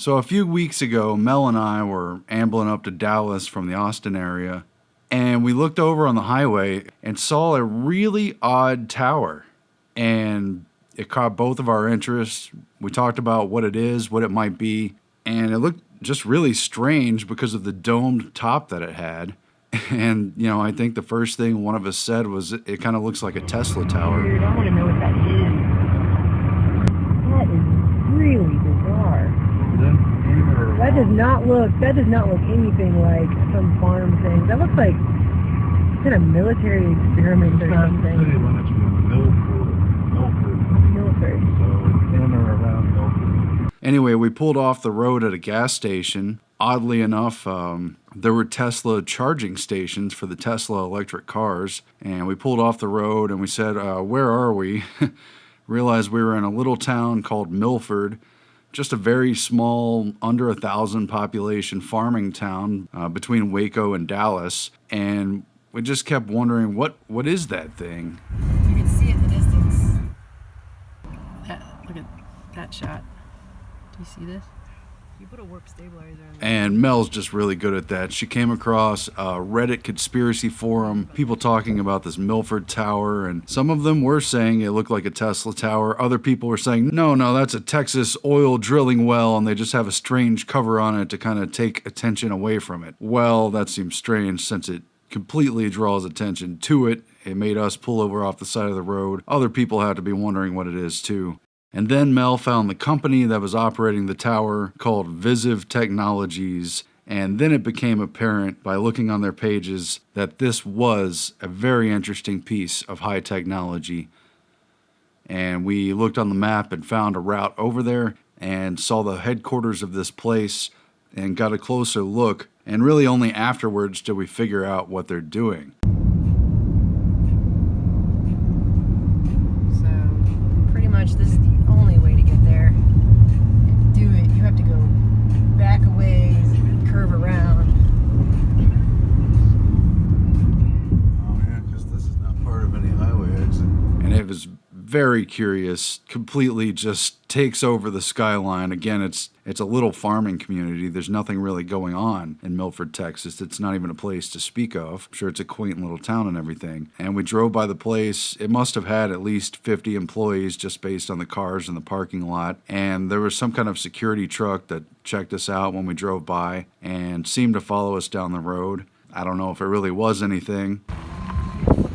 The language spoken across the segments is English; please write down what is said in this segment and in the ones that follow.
So a few weeks ago, Mel and I were ambling up to Dallas from the Austin area, and we looked over on the highway and saw a really odd tower. And it caught both of our interests. We talked about what it is, what it might be, and it looked just really strange because of the domed top that it had. And, you know, I think the first thing one of us said was it kind of looks like a Tesla tower. Dude, I want to know what that is. That is really bizarre. That does not look anything like some farm thing. That looks like kind of military experiment or something. City limits from Milford. So it's in or around Milford. Anyway, we pulled off the road at a gas station. Oddly enough, there were Tesla charging stations for the Tesla electric cars. And we pulled off the road and we said, where are we? Realized we were in a little town called Milford. Just a very small, under 1,000 population farming town between Waco and Dallas. And we just kept wondering, what is that thing? You can see it in the distance. Look at that shot. Do you see this? You put a warp stabilizer on there. And Mel's just really good at that. She came across a Reddit conspiracy forum, people talking about this Milford Tower, and some of them were saying it looked like a Tesla tower. Other people were saying, no, that's a Texas oil drilling well, and they just have a strange cover on it to kind of take attention away from it. Well, that seems strange since it completely draws attention to it. It made us pull over off the side of the road. Other people had to be wondering what it is too. And then Mel found the company that was operating the tower called Visiv Technologies, and then it became apparent by looking on their pages that this was a very interesting piece of high technology. And we looked on the map and found a route over there and saw the headquarters of this place and got a closer look, and really only afterwards did we figure out what they're doing. So pretty much this is the only way to get there and do it. You have to go back a ways, curve around. Oh yeah, because this is not part of any highway exit. And it was very curious, completely just takes over the skyline. Again, it's a little farming community. There's nothing really going on in Milford, Texas. It's not even a place to speak of. I'm sure it's a quaint little town and everything. And we drove by the place. It must have had at least 50 employees just based on the cars in the parking lot. And there was some kind of security truck that checked us out when we drove by and seemed to follow us down the road. I don't know if it really was anything. Oh,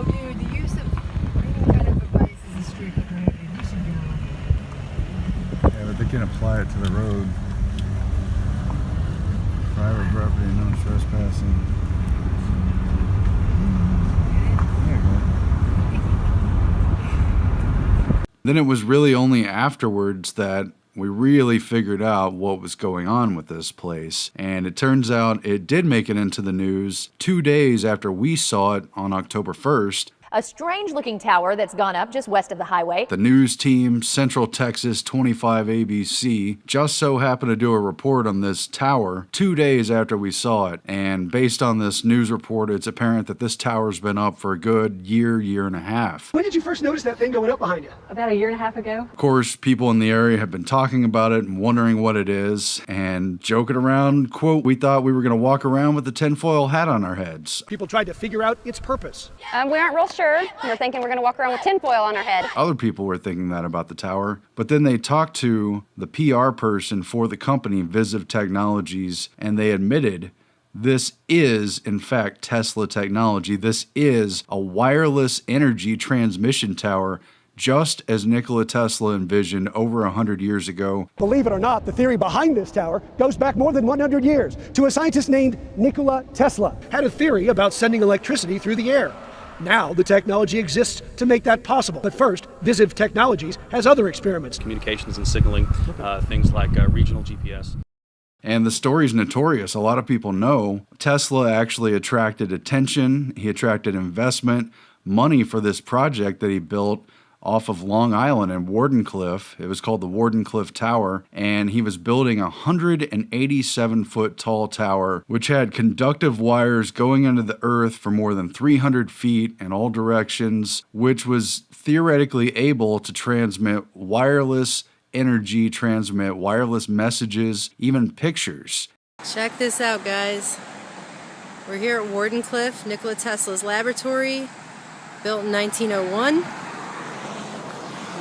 dude, the use of any kind of device is a strict prohibition. Yeah, but they can apply it to the road. Private property, no trespassing. There you go. Then it was really only afterwards that we really figured out what was going on with this place. And it turns out it did make it into the news 2 days after we saw it on October 1st. A strange-looking tower that's gone up just west of the highway. The news team, Central Texas 25 ABC, just so happened to do a report on this tower 2 days after we saw it. And based on this news report, it's apparent that this tower's been up for a good year and a half. When did you first notice that thing going up behind you? About a year and a half ago. Of course, people in the area have been talking about it and wondering what it is and joking around, quote, we thought we were going to walk around with a tinfoil hat on our heads. People tried to figure out its purpose. We aren't real sure. We're thinking we're going to walk around with tinfoil on our head. Other people were thinking that about the tower, but then they talked to the PR person for the company, Visiv Technologies, and they admitted this is, in fact, Tesla technology. This is a wireless energy transmission tower, just as Nikola Tesla envisioned over 100 years ago. Believe it or not, the theory behind this tower goes back more than 100 years to a scientist named Nikola Tesla. Had a theory about sending electricity through the air. Now the technology exists to make that possible. But first, Visiv Technologies has other experiments. Communications and signaling, things like regional GPS. And the story's notorious. A lot of people know Tesla actually attracted attention. He attracted investment, money for this project that he built off of Long Island in Wardenclyffe. It was called the Wardenclyffe Tower, and he was building a 187-foot tall tower, which had conductive wires going into the earth for more than 300 feet in all directions, which was theoretically able to transmit wireless energy, transmit wireless messages, even pictures. Check this out, guys. We're here at Wardenclyffe, Nikola Tesla's laboratory, built in 1901.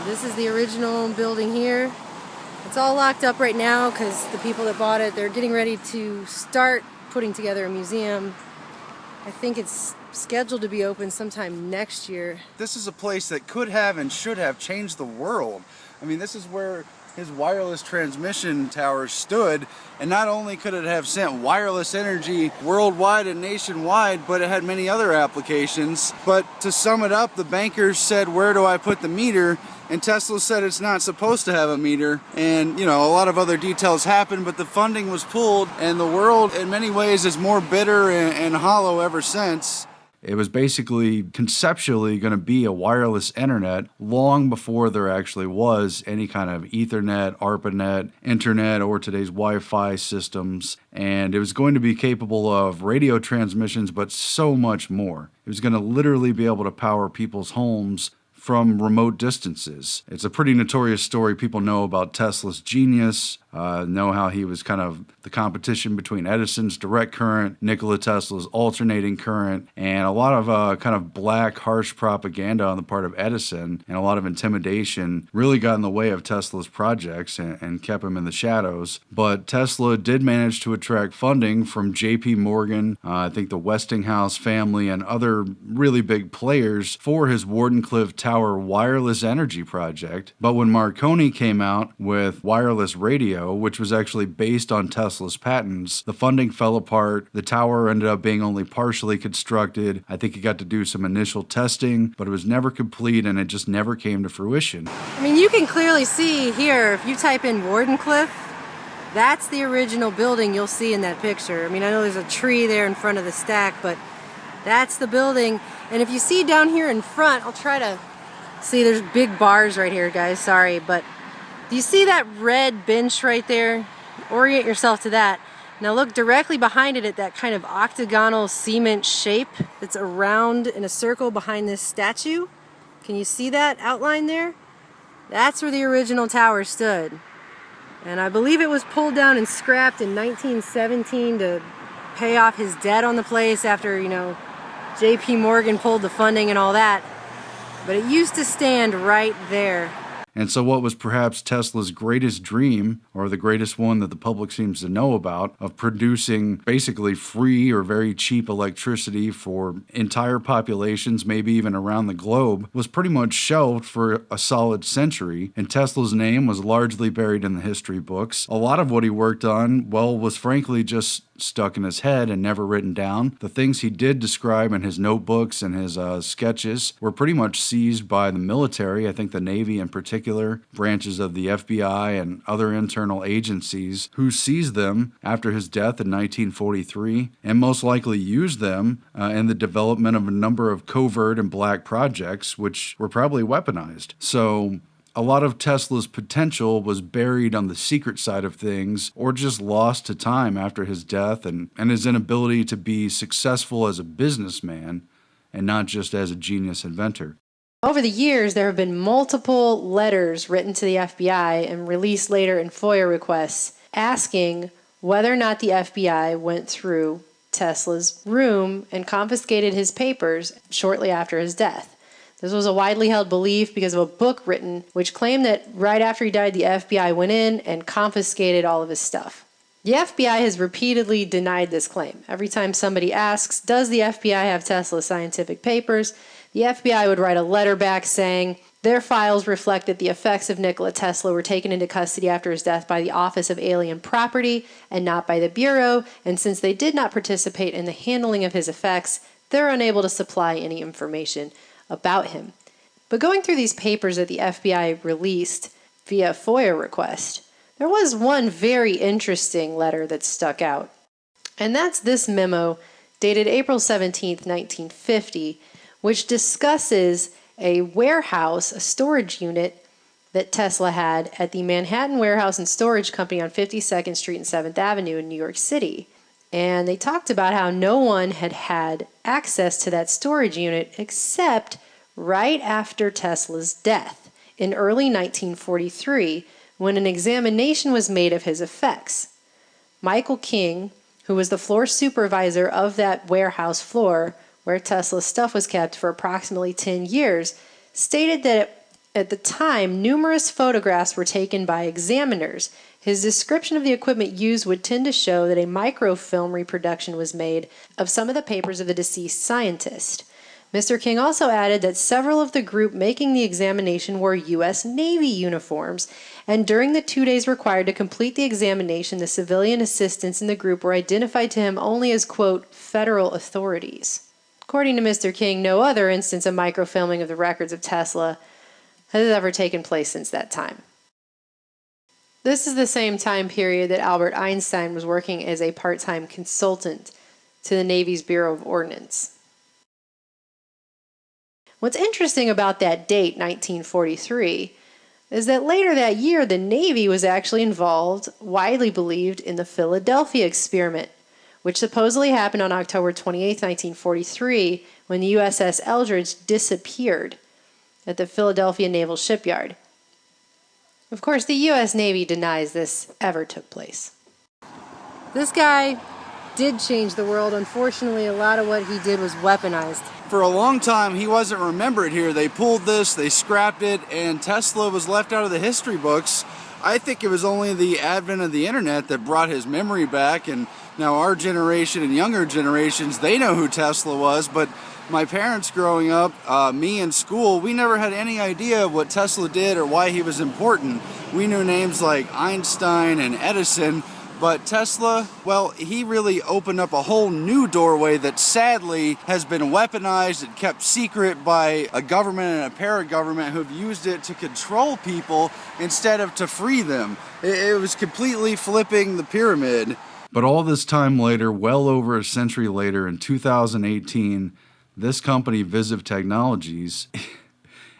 This is the original building here. It's all locked up right now because the people that bought it, they're getting ready to start putting together a museum. I think it's scheduled to be open sometime next year. This is a place that could have and should have changed the world. I mean, this is where his wireless transmission tower stood, and not only could it have sent wireless energy worldwide and nationwide, but it had many other applications. But to sum it up, the bankers said, where do I put the meter? And Tesla said it's not supposed to have a meter. And, you know, a lot of other details happened, but the funding was pulled, and the world in many ways is more bitter and hollow ever since. It was basically conceptually going to be a wireless internet long before there actually was any kind of Ethernet, ARPANET, internet, or today's Wi-Fi systems. And it was going to be capable of radio transmissions, but so much more. It was going to literally be able to power people's homes from remote distances. It's a pretty notorious story. People know about Tesla's genius, know how he was kind of the competition between Edison's direct current, Nikola Tesla's alternating current, and a lot of kind of black, harsh propaganda on the part of Edison and a lot of intimidation really got in the way of Tesla's projects and kept him in the shadows. But Tesla did manage to attract funding from J.P. Morgan, I think the Westinghouse family, and other really big players for his Wardenclyffe Tower wireless energy project. But when Marconi came out with wireless radio, which was actually based on Tesla's patents, the funding fell apart. The tower ended up being only partially constructed. I think he got to do some initial testing, but it was never complete and it just never came to fruition. I mean, you can clearly see here, if you type in Wardenclyffe, that's the original building you'll see in that picture. I mean, I know there's a tree there in front of the stack, but that's the building. And if you see down here in front, I'll try to see, there's big bars right here, guys, sorry, but do you see that red bench right there? Orient yourself to that. Now look directly behind it at that kind of octagonal cement shape that's around in a circle behind this statue. Can you see that outline there? That's where the original tower stood. And I believe it was pulled down and scrapped in 1917 to pay off his debt on the place after, you know, J.P. Morgan pulled the funding and all that. But it used to stand right there. And so what was perhaps Tesla's greatest dream, or the greatest one that the public seems to know about, of producing basically free or very cheap electricity for entire populations, maybe even around the globe, was pretty much shelved for a solid century, and Tesla's name was largely buried in the history books. A lot of what he worked on, well, was frankly just stuck in his head and never written down. The things he did describe in his notebooks and his sketches were pretty much seized by the military, I think the Navy in particular, branches of the FBI and other internal agencies, who seized them after his death in 1943 and most likely used them in the development of a number of covert and black projects, which were probably weaponized. So a lot of Tesla's potential was buried on the secret side of things, or just lost to time after his death, and his inability to be successful as a businessman and not just as a genius inventor. Over the years, there have been multiple letters written to the FBI and released later in FOIA requests asking whether or not the FBI went through Tesla's room and confiscated his papers shortly after his death. This was a widely held belief because of a book written which claimed that right after he died, the FBI went in and confiscated all of his stuff. The FBI has repeatedly denied this claim. Every time somebody asks, does the FBI have Tesla's scientific papers, the FBI would write a letter back saying their files reflect that the effects of Nikola Tesla were taken into custody after his death by the Office of Alien Property and not by the Bureau, and since they did not participate in the handling of his effects, they're unable to supply any information about him. But going through these papers that the FBI released via FOIA request, there was one very interesting letter that stuck out. And that's this memo dated April 17th, 1950, which discusses a warehouse, a storage unit that Tesla had at the Manhattan Warehouse and Storage Company on 52nd Street and 7th Avenue in New York City. And they talked about how no one had had access to that storage unit except right after Tesla's death in early 1943, when an examination was made of his effects. Michael King, who was the floor supervisor of that warehouse floor where Tesla's stuff was kept for approximately 10 years, stated that at the time, numerous photographs were taken by examiners. His description of the equipment used would tend to show that a microfilm reproduction was made of some of the papers of the deceased scientist. Mr. King also added that several of the group making the examination wore U.S. Navy uniforms, and during the 2 days required to complete the examination, the civilian assistants in the group were identified to him only as, quote, federal authorities. According to Mr. King, no other instance of microfilming of the records of Tesla has ever taken place since that time. This is the same time period that Albert Einstein was working as a part-time consultant to the Navy's Bureau of Ordnance. What's interesting about that date, 1943, is that later that year the Navy was actually involved, widely believed, in the Philadelphia experiment, which supposedly happened on October 28, 1943, when the USS Eldridge disappeared at the Philadelphia Naval Shipyard. Of course, the U.S. Navy denies this ever took place. This guy did change the world. Unfortunately, a lot of what he did was weaponized. For a long time, he wasn't remembered here. They pulled this, they scrapped it, and Tesla was left out of the history books. I think it was only the advent of the internet that brought his memory back, and now our generation and younger generations, they know who Tesla was, but my parents growing up, me in school, we never had any idea what Tesla did or why he was important. We knew names like Einstein and Edison, but Tesla, well, he really opened up a whole new doorway that sadly has been weaponized and kept secret by a government and a para-government who've used it to control people instead of to free them. It was completely flipping the pyramid. But all this time later, well over a century later, in 2018, this company, Visiv Technologies,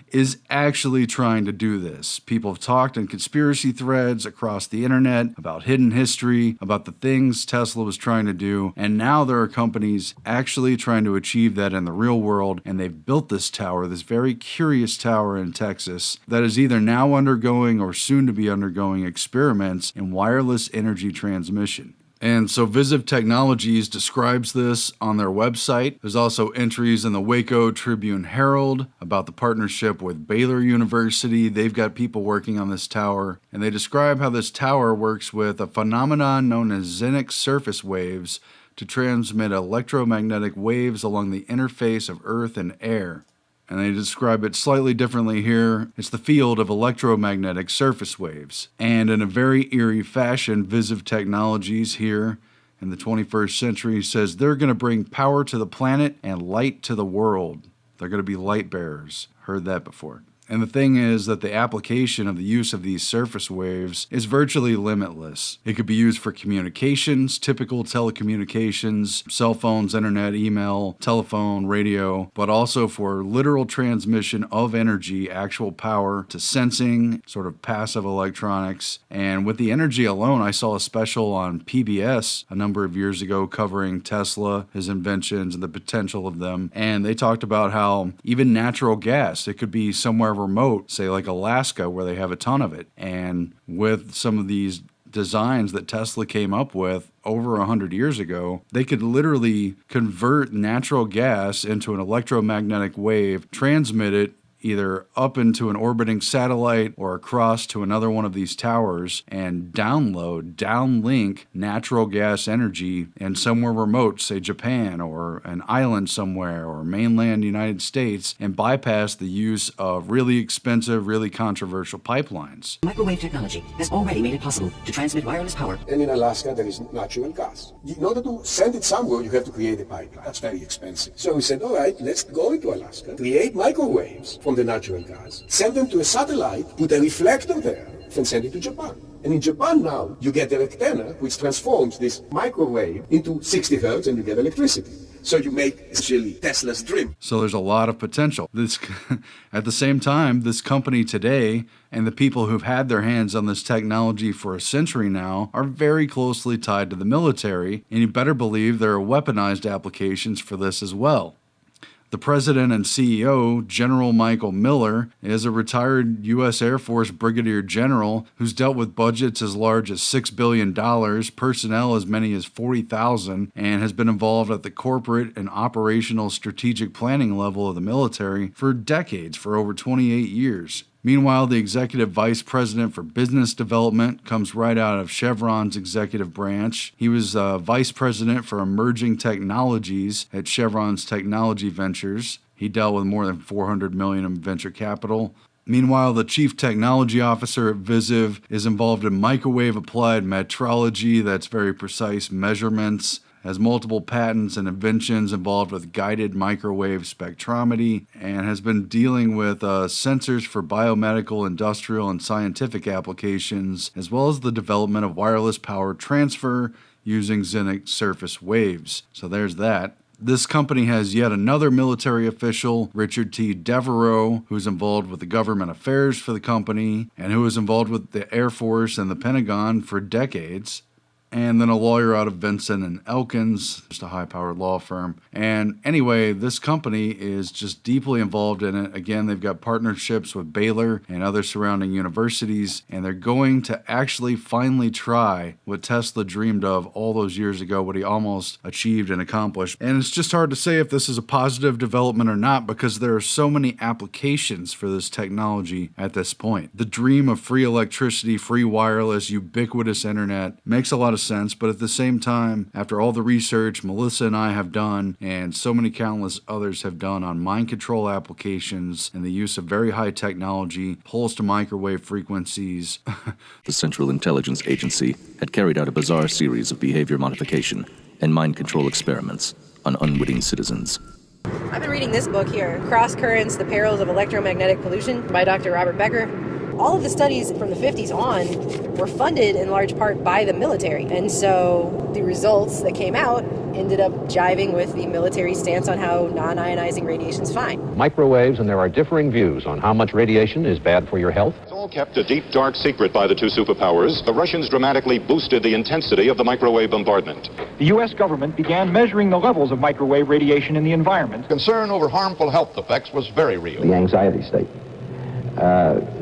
is actually trying to do this. People have talked in conspiracy threads across the internet about hidden history, about the things Tesla was trying to do, and now there are companies actually trying to achieve that in the real world, and they've built this tower, this very curious tower in Texas, that is either now undergoing or soon to be undergoing experiments in wireless energy transmission. And so Visiv Technologies describes this on their website. There's also entries in the Waco Tribune-Herald about the partnership with Baylor University. They've got people working on this tower, and they describe how this tower works with a phenomenon known as xenic surface waves to transmit electromagnetic waves along the interface of Earth and air. And they describe it slightly differently here. It's the field of electromagnetic surface waves. And in a very eerie fashion, Visiv Technologies here in the 21st century says they're going to bring power to the planet and light to the world. They're going to be light bearers. Heard that before. And the thing is that the application of the use of these surface waves is virtually limitless. It could be used for communications, typical telecommunications, cell phones, internet, email, telephone, radio, but also for literal transmission of energy, actual power, to sensing, sort of passive electronics. And with the energy alone, I saw a special on PBS a number of years ago covering Tesla, his inventions, and the potential of them. And they talked about how even natural gas, it could be somewhere remote, say like Alaska, where they have a ton of it. And with some of these designs that Tesla came up with over 100 years ago, they could literally convert natural gas into an electromagnetic wave, transmit it either up into an orbiting satellite or across to another one of these towers, and downlink natural gas energy in somewhere remote, say Japan or an island somewhere or mainland United States, and bypass the use of really expensive, really controversial pipelines. Microwave technology has already made it possible to transmit wireless power. And in Alaska, there is natural gas. In order to send it somewhere, you have to create a pipeline. That's very expensive. So we said, all right, let's go into Alaska, create microwaves from the natural gas, send them to a satellite, put a reflector there, and send it to Japan. And in Japan now, you get an antenna which transforms this microwave into 60 hertz and you get electricity. So you make actually Tesla's dream. So there's a lot of potential. At the same time, this company today and the people who've had their hands on this technology for a century now are very closely tied to the military, and you better believe there are weaponized applications for this as well. The president and CEO, General Michael Miller, is a retired U.S. Air Force brigadier general who's dealt with budgets as large as $6 billion, personnel as many as 40,000, and has been involved at the corporate and operational strategic planning level of the military for decades, for over 28 years. Meanwhile, the executive vice president for business development comes right out of Chevron's executive branch. He was vice president for emerging technologies at Chevron's Technology Ventures. He dealt with more than $400 million in venture capital. Meanwhile, the chief technology officer at Visiv is involved in microwave applied metrology, that's very precise measurements, has multiple patents and inventions involved with guided microwave spectrometry, and has been dealing with sensors for biomedical, industrial, and scientific applications, as well as the development of wireless power transfer using Zenit surface waves. So there's that. This company has yet another military official, Richard T. Devereaux, who's involved with the government affairs for the company, and who was involved with the Air Force and the Pentagon for decades. And then a lawyer out of Vincent and Elkins, just a high-powered law firm. And anyway, this company is just deeply involved in it. Again, they've got partnerships with Baylor and other surrounding universities, and they're going to actually finally try what Tesla dreamed of all those years ago, what he almost achieved and accomplished. And it's just hard to say if this is a positive development or not, because there are so many applications for this technology at this point. The dream of free electricity, free wireless, ubiquitous internet makes a lot of sense, but at the same time, after all the research Melissa and I have done, and so many countless others have done on mind control applications and the use of very high technology, pulse to microwave frequencies. The Central Intelligence Agency had carried out a bizarre series of behavior modification and mind control experiments on unwitting citizens. I've been reading this book here, Cross Currents, The Perils of Electromagnetic Pollution by Dr. Robert Becker. All of the studies from the 50s on were funded in large part by the military. And so the results that came out ended up jiving with the military stance on how non-ionizing radiation is fine. Microwaves, and there are differing views on how much radiation is bad for your health. It's all kept a deep, dark secret by the two superpowers. The Russians dramatically boosted the intensity of the microwave bombardment. The U.S. government began measuring the levels of microwave radiation in the environment. Concern over harmful health effects was very real. The anxiety state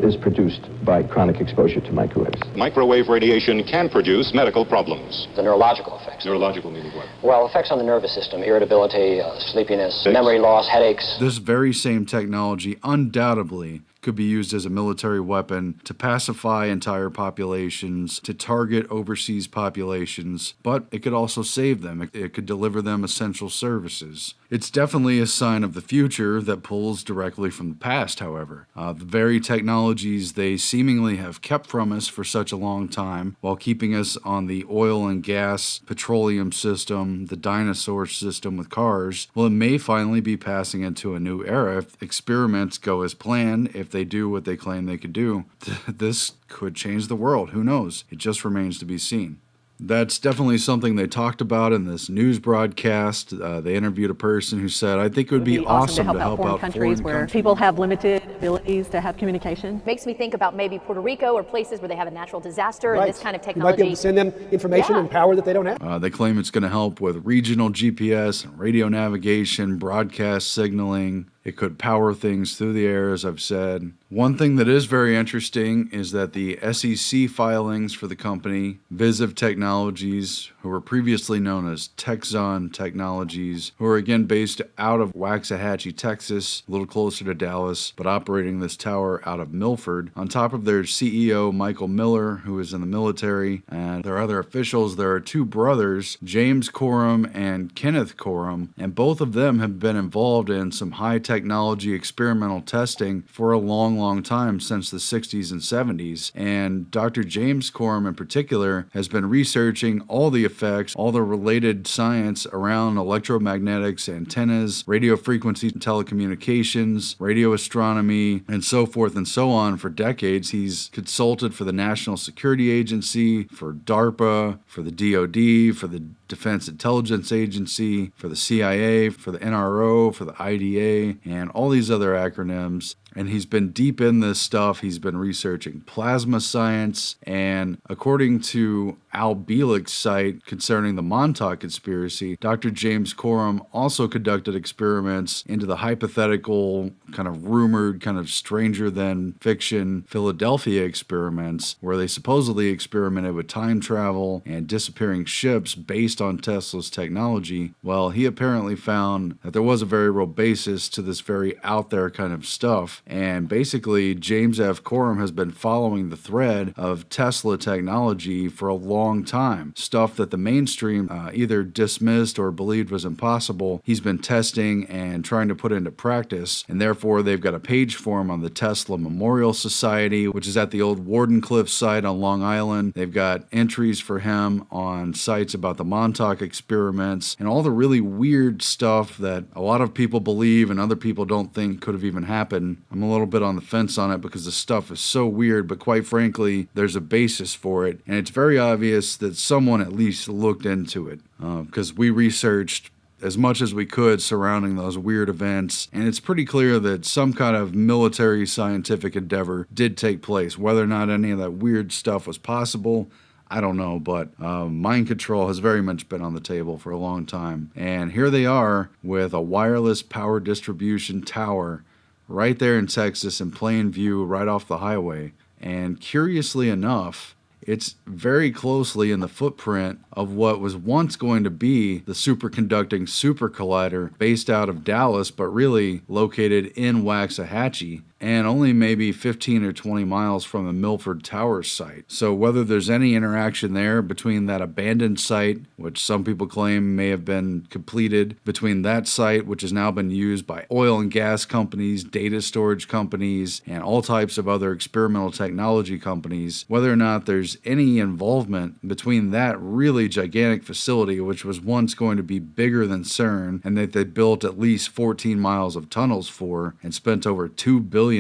is produced by chronic exposure to microwaves. Microwave radiation can produce medical problems. The neurological effects. Neurological meaning what? Well, effects on the nervous system, irritability, sleepiness, memory loss, headaches. This very same technology undoubtedly could be used as a military weapon to pacify entire populations, to target overseas populations, but it could also save them. It could deliver them essential services. It's definitely a sign of the future that pulls directly from the past, however. The very technologies they seemingly have kept from us for such a long time, while keeping us on the oil and gas, petroleum system, the dinosaur system with cars, well, it may finally be passing into a new era if experiments go as planned, if they do what they claim they could do. This could change the world. Who knows? It just remains to be seen. That's definitely something they talked about in this news broadcast. They interviewed a person who said, I think it would be awesome to help out countries where people have limited abilities to have communication. Makes me think about maybe Puerto Rico or places where they have a natural disaster Right. and this kind of You technology. might be able to send them information and power that they don't have. They claim it's going to help with regional GPS and radio navigation, broadcast signaling. It could power things through the air, as I've said. One thing that is very interesting is that the SEC filings for the company, Visiv Technologies, who were previously known as Texon Technologies, who are again based out of Waxahachie, Texas, a little closer to Dallas, but operating this tower out of Milford. On top of their CEO, Michael Miller, who is in the military, and their other officials, there are two brothers, James Coram and Kenneth Coram, and both of them have been involved in some high technology experimental testing for a long time, since the 60s and 70s. And Dr. James Coram in particular has been researching all the effects, all the related science around electromagnetics, antennas, radio frequency telecommunications, radio astronomy, and so forth and so on for decades. He's consulted for the National Security Agency, for DARPA, for the DoD, for the Defense Intelligence Agency, for the CIA, for the NRO, for the IDA, and all these other acronyms. and he's been deep in this stuff. He's been researching plasma science, and according to Al Bielek's site concerning the Montauk conspiracy, Dr. James Coram also conducted experiments into the hypothetical, kind of rumored, kind of stranger than fiction Philadelphia experiments, where they supposedly experimented with time travel and disappearing ships based on Tesla's technology. Well, he apparently found that there was a very real basis to this very out there kind of stuff, and basically James F. Coram has been following the thread of Tesla technology for a long time. Stuff that the mainstream either dismissed or believed was impossible, he's been testing and trying to put into practice, and therefore they've got a page for him on the Tesla Memorial Society, which is at the old Wardenclyffe site on Long Island. They've got entries for him on sites about the Montauk experiments and all the really weird stuff that a lot of people believe and other people don't think could have even happened. I'm a little bit on the fence on it because the stuff is so weird, but quite frankly, there's a basis for it, and it's very obvious that someone at least looked into it, because we researched as much as we could surrounding those weird events, and it's pretty clear that some kind of military scientific endeavor did take place. Whether or not any of that weird stuff was possible, I don't know, but mind control has very much been on the table for a long time. And here they are with a wireless power distribution tower right there in Texas in plain view right off the highway. And curiously enough, it's very closely in the footprint of what was once going to be the superconducting super collider based out of Dallas, but really located in Waxahachie, and only maybe 15 or 20 miles from the Milford Towers site. So whether there's any interaction there between that abandoned site, which some people claim may have been completed, between that site, which has now been used by oil and gas companies, data storage companies, and all types of other experimental technology companies, whether or not there's any involvement between that really gigantic facility, which was once going to be bigger than CERN, and that they built at least 14 miles of tunnels for and spent over $2 billion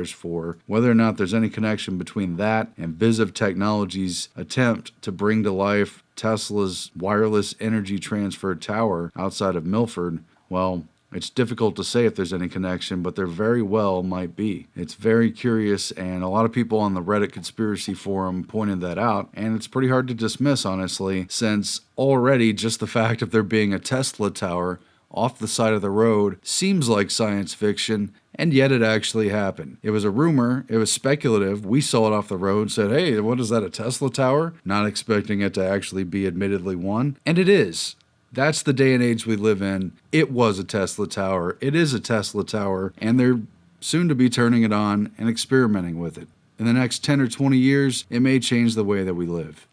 for, whether or not there's any connection between that and Visiv Technologies' attempt to bring to life Tesla's wireless energy transfer tower outside of Milford, well, it's difficult to say if there's any connection, but there very well might be. It's very curious, and a lot of people on the Reddit conspiracy forum pointed that out, and it's pretty hard to dismiss, honestly, since already just the fact of there being a Tesla tower off the side of the road seems like science fiction, and yet it actually happened. It was a rumor, it was speculative, we saw it off the road, said, hey, what is that, a Tesla tower? Not expecting it to actually be admittedly one, and it is. That's the day and age we live in. It was a Tesla tower, it is a Tesla tower, and they're soon to be turning it on and experimenting with it. In the next 10 or 20 years, it may change the way that we live.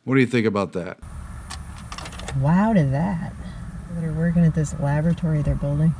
What do you think about that? Wow to that. They're working at this laboratory they're building.